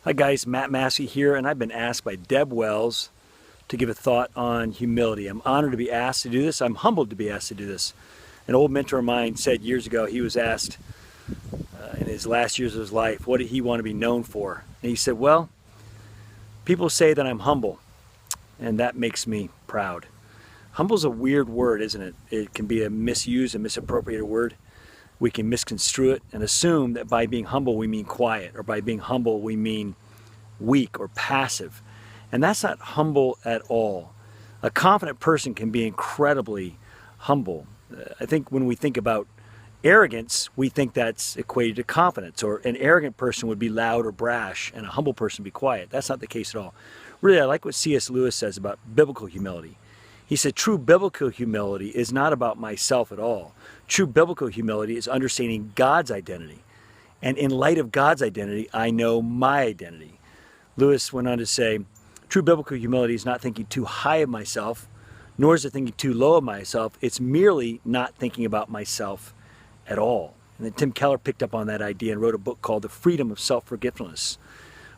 Hi guys, Matt Massey here, and I've been asked by Deb Wells to give a thought on humility. I'm honored to be asked to do this. I'm humbled to be asked to do this. An old mentor of mine said years ago, he was asked in his last years of his life, what did he want to be known for? And he said, well, people say that I'm humble, and that makes me proud. Humble's a weird word, isn't it? It can be a misused and misappropriated word. We can misconstrue it and assume that by being humble we mean quiet, or by being humble we mean weak or passive. And that's not humble at all. A confident person can be incredibly humble. I think when we think about arrogance, we think that's equated to confidence, or an arrogant person would be loud or brash and a humble person would be quiet. That's not the case at all. Really, I like what C.S. Lewis says about biblical humility. He said, true biblical humility is not about myself at all. True biblical humility is understanding God's identity. And in light of God's identity, I know my identity. Lewis went on to say, true biblical humility is not thinking too high of myself, nor is it thinking too low of myself. It's merely not thinking about myself at all. And then Tim Keller picked up on that idea and wrote a book called The Freedom of Self-Forgetfulness,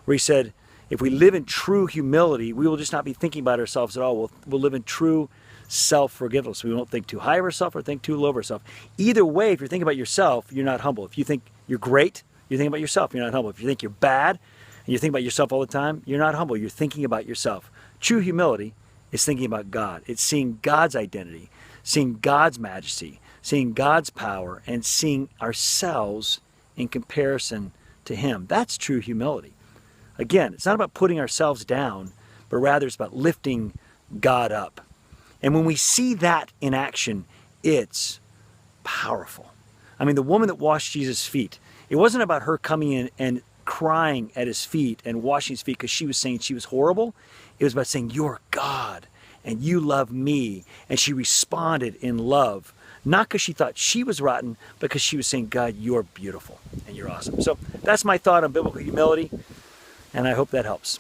where he said, if we live in true humility, we will just not be thinking about ourselves at all. We'll live in true self-forgetfulness. We won't think too high of ourselves or think too low of ourselves. Either way, if you're thinking about yourself, you're not humble. If you think you're great, you're thinking about yourself, you're not humble. If you think you're bad and you're thinking about yourself all the time, you're not humble. You're thinking about yourself. True humility is thinking about God. It's seeing God's identity, seeing God's majesty, seeing God's power, and seeing ourselves in comparison to Him. That's true humility. Again, it's not about putting ourselves down, but rather it's about lifting God up. And when we see that in action, it's powerful. I mean, the woman that washed Jesus' feet, it wasn't about her coming in and crying at His feet and washing His feet because she was saying she was horrible. It was about saying, you're God and you love me. And she responded in love, not because she thought she was rotten, but because she was saying, God, you're beautiful and you're awesome. So that's my thought on biblical humility. And I hope that helps.